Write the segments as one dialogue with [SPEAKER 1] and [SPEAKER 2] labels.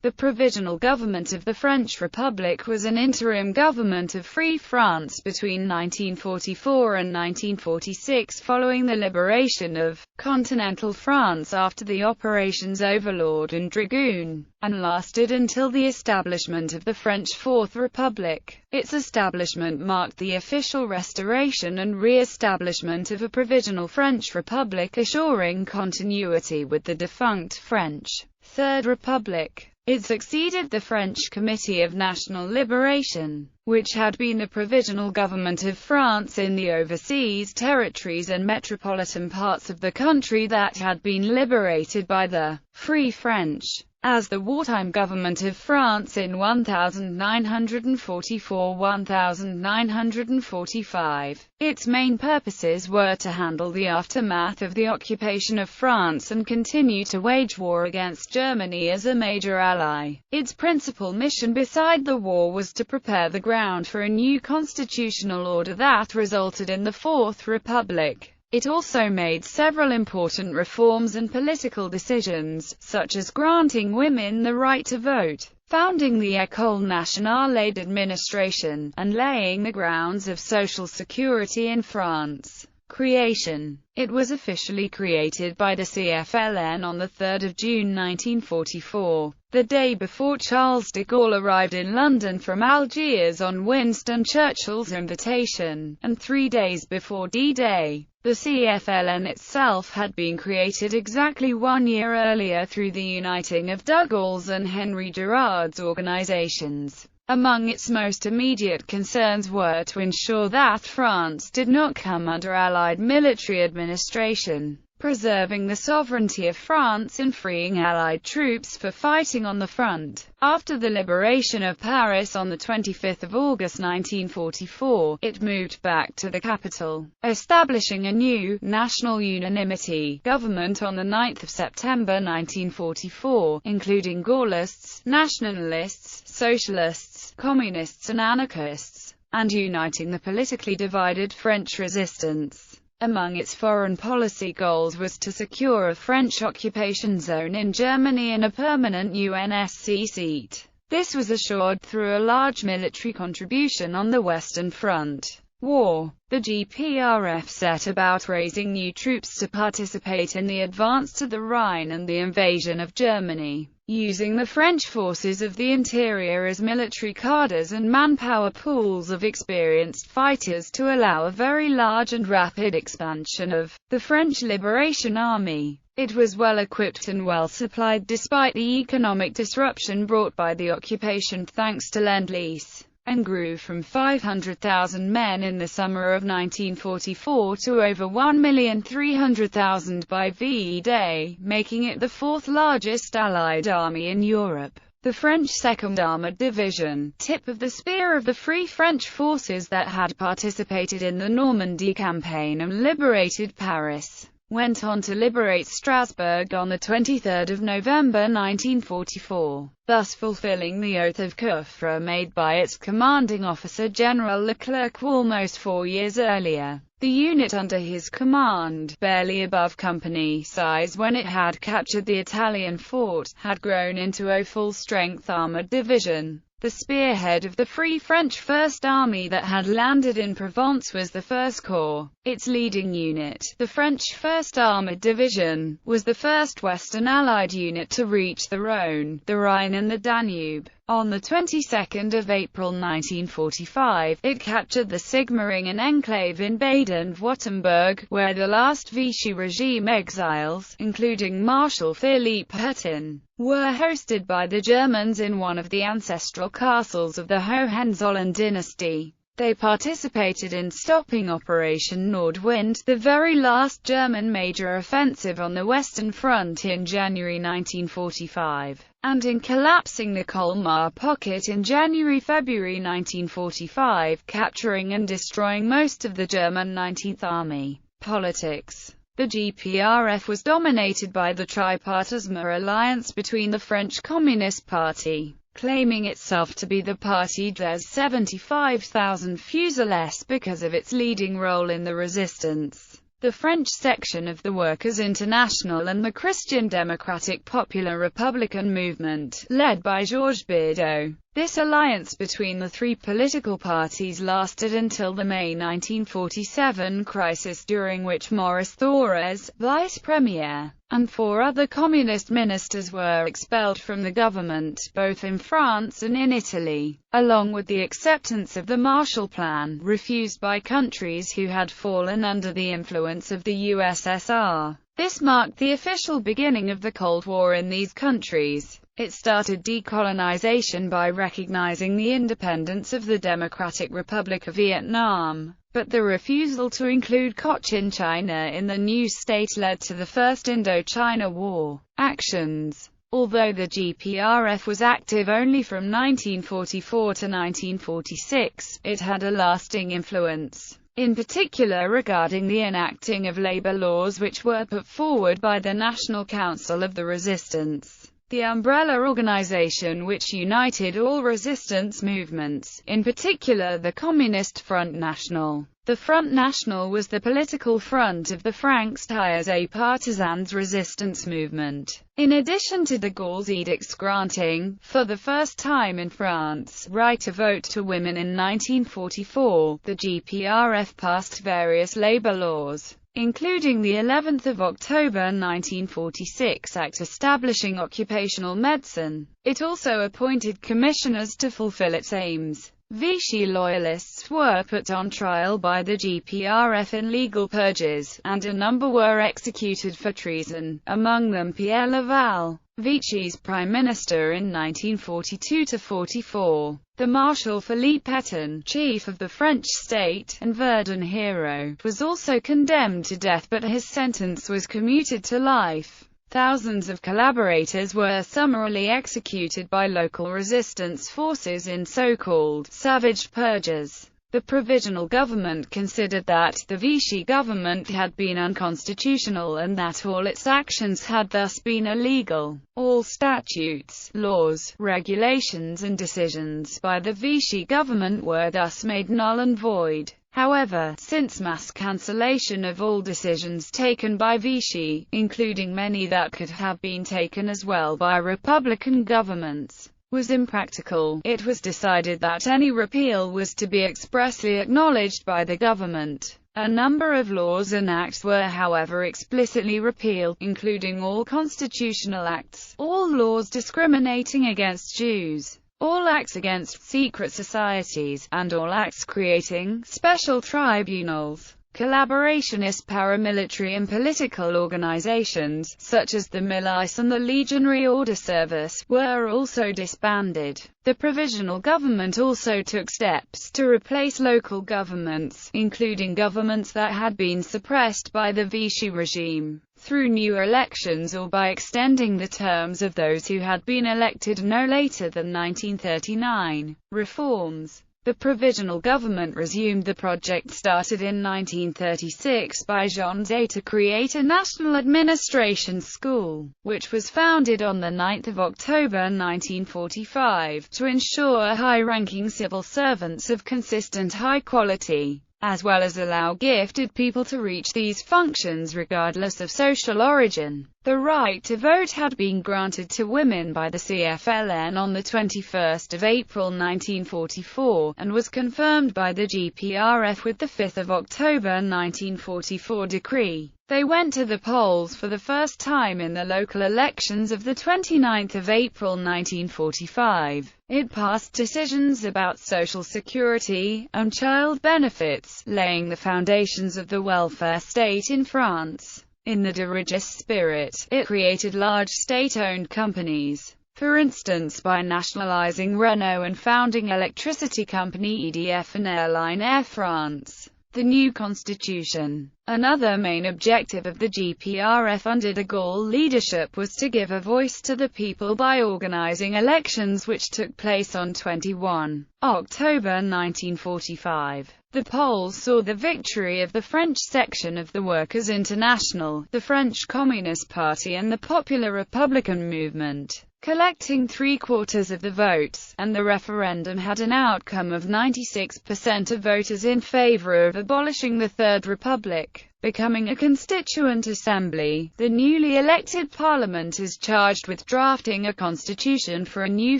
[SPEAKER 1] The Provisional Government of the French Republic was an interim government of Free France between 1944 and 1946 following the liberation of continental France after the operations Overlord and Dragoon, and lasted until the establishment of the French Fourth Republic. Its establishment marked the official restoration and re-establishment of a provisional French Republic, assuring continuity with the defunct French Third Republic. It succeeded the French Committee of National Liberation, which had been the provisional government of France in the overseas territories and metropolitan parts of the country that had been liberated by the Free French. As the wartime government of France in 1944–1945, its main purposes were to handle the aftermath of the occupation of France and continue to wage war against Germany as a major ally. Its principal mission beside the war was to prepare the ground for a new constitutional order that resulted in the Fourth Republic. It also made several important reforms and political decisions, such as granting women the right to vote, founding the École Nationale d'Administration, and laying the grounds of social security in France. Creation. It was officially created by the CFLN on 3 June 1944, the day before Charles de Gaulle arrived in London from Algiers on Winston Churchill's invitation, and 3 days before D-Day. The CFLN itself had been created exactly 1 year earlier through the uniting of de Gaulle's and Henry Girard's organizations. Among its most immediate concerns were to ensure that France did not come under Allied military administration, preserving the sovereignty of France and freeing Allied troops for fighting on the front. After the liberation of Paris on 25 August 1944, it moved back to the capital, establishing a new, national unanimity government on 9 September 1944, including Gaullists, nationalists, socialists, communists and anarchists, and uniting the politically divided French resistance. Among its foreign policy goals was to secure a French occupation zone in Germany and a permanent UNSC seat. This was assured through a large military contribution on the Western Front. War. The GPRF set about raising new troops to participate in the advance to the Rhine and the invasion of Germany, using the French forces of the interior as military cadres and manpower pools of experienced fighters to allow a very large and rapid expansion of the French Liberation Army. It was well equipped and well supplied despite the economic disruption brought by the occupation thanks to Lend-Lease, and grew from 500,000 men in the summer of 1944 to over 1,300,000 by VE Day, making it the fourth largest Allied army in Europe. The French 2nd Armoured Division, tip of the spear of the Free French forces that had participated in the Normandy campaign and liberated Paris, went on to liberate Strasbourg on 23 November 1944, thus fulfilling the oath of couvre made by its commanding officer General Leclerc almost 4 years earlier. The unit under his command, barely above company size when it had captured the Italian fort, had grown into a full-strength armoured division. The spearhead of the Free French First Army that had landed in Provence was the 1st Corps. Its leading unit, the French 1st Armoured Division, was the first Western Allied unit to reach the Rhône, the Rhine and the Danube. On the 22nd of April 1945, it captured the Sigmaringen enclave in Baden-Württemberg, where the last Vichy regime exiles, including Marshal Philippe Pétain, were hosted by the Germans in one of the ancestral castles of the Hohenzollern dynasty. They participated in stopping Operation Nordwind, the very last German major offensive on the Western Front in January 1945, and in collapsing the Colmar Pocket in January-February 1945, capturing and destroying most of the German 19th Army. Politics. The GPRF was dominated by the Tripartisme alliance between the French Communist Party, claiming itself to be the Parti des 75,000 Fusiliers because of its leading role in the resistance, the French section of the Workers' International, and the Christian Democratic Popular Republican movement, led by Georges Bidault. This alliance between the three political parties lasted until the May 1947 crisis, during which Maurice Thorez, vice premier, and 4 other communist ministers were expelled from the government, both in France and in Italy, along with the acceptance of the Marshall Plan, refused by countries who had fallen under the influence of the USSR. This marked the official beginning of the Cold War in these countries. It started decolonization by recognizing the independence of the Democratic Republic of Vietnam, but the refusal to include Cochin China in the new state led to the First Indochina War actions. Although the GPRF was active only from 1944 to 1946, it had a lasting influence, in particular regarding the enacting of labor laws which were put forward by the National Council of the Resistance, the umbrella organization which united all resistance movements, in particular the Communist Front National. The Front National was the political front of the Francs-Tireurs partisans resistance movement. In addition to de Gaulle's edicts granting, for the first time in France, right to vote to women in 1944, the GPRF passed various labor laws, including the 11th of October 1946 Act establishing occupational medicine. It also appointed commissioners to fulfill its aims. Vichy loyalists were put on trial by the GPRF in legal purges, and a number were executed for treason, among them Pierre Laval, Vichy's prime minister in 1942–44, the Marshal Philippe Pétain, chief of the French state, and Verdun hero, was also condemned to death, but his sentence was commuted to life. Thousands of collaborators were summarily executed by local resistance forces in so-called savage purges. The Provisional Government considered that the Vichy government had been unconstitutional and that all its actions had thus been illegal. All statutes, laws, regulations and decisions by the Vichy government were thus made null and void. However, since mass cancellation of all decisions taken by Vichy, including many that could have been taken as well by Republican governments, was impractical, it was decided that any repeal was to be expressly acknowledged by the government. A number of laws and acts were however explicitly repealed, including all constitutional acts, all laws discriminating against Jews, all acts against secret societies, and all acts creating special tribunals. Collaborationist paramilitary and political organizations, such as the Milice and the Legionary Order Service, were also disbanded. The Provisional Government also took steps to replace local governments, including governments that had been suppressed by the Vichy regime, through new elections or by extending the terms of those who had been elected no later than 1939. Reforms. The Provisional Government resumed the project started in 1936 by Jean Zay to create a national administration school, which was founded on 9 October 1945, to ensure high-ranking civil servants of consistent high quality, as well as allow gifted people to reach these functions regardless of social origin. The right to vote had been granted to women by the CFLN on 21 April 1944, and was confirmed by the GPRF with the 5 October 1944 decree. They went to the polls for the first time in the local elections of 29 April 1945. It passed decisions about social security and child benefits, laying the foundations of the welfare state in France. In the dirigist spirit, it created large state-owned companies, for instance by nationalizing Renault and founding electricity company EDF and airline Air France. The new constitution. Another main objective of the GPRF under de Gaulle leadership was to give a voice to the people by organizing elections which took place on 21 October 1945. The polls saw the victory of the French section of the Workers' International, the French Communist Party and the Popular Republican movement, collecting 3/4 of the votes, and the referendum had an outcome of 96% of voters in favor of abolishing the Third Republic. becoming a constituent assembly. The newly elected parliament is charged with drafting a constitution for a new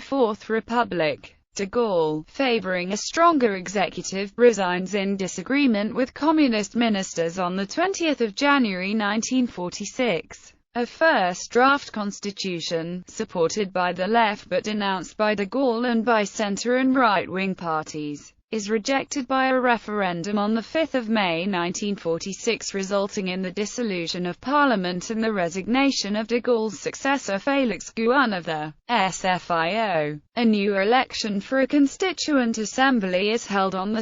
[SPEAKER 1] Fourth Republic. De Gaulle, favoring a stronger executive, resigns in disagreement with communist ministers on 20 January 1946. A first draft constitution, supported by the left but denounced by de Gaulle and by centre and right-wing parties, is rejected by a referendum on 5 May 1946, resulting in the dissolution of Parliament and the resignation of de Gaulle's successor Félix Gouin of the SFIO. A new election for a constituent assembly is held on 2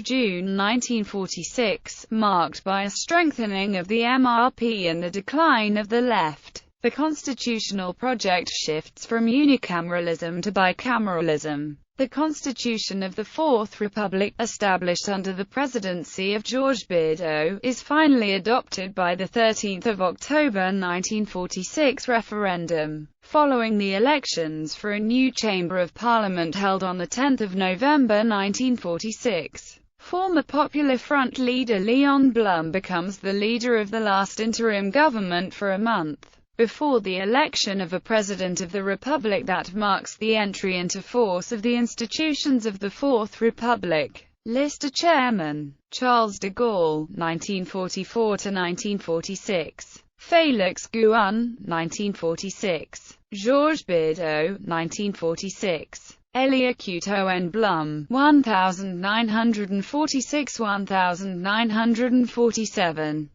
[SPEAKER 1] June 1946, marked by a strengthening of the MRP and the decline of the left. The constitutional project shifts from unicameralism to bicameralism. The Constitution of the Fourth Republic, established under the presidency of Georges Bidault, is finally adopted by the 13 October 1946 referendum. Following the elections for a new Chamber of Parliament held on 10 November 1946, former Popular Front leader Léon Blum becomes the leader of the last interim government for a month, before the election of a President of the Republic that marks the entry into force of the institutions of the Fourth Republic. List of chairmen: Charles de Gaulle, 1944–1946. Félix Gouin, 1946. Georges Bidault, 1946. Élie Couteau Blum, 1946–1947.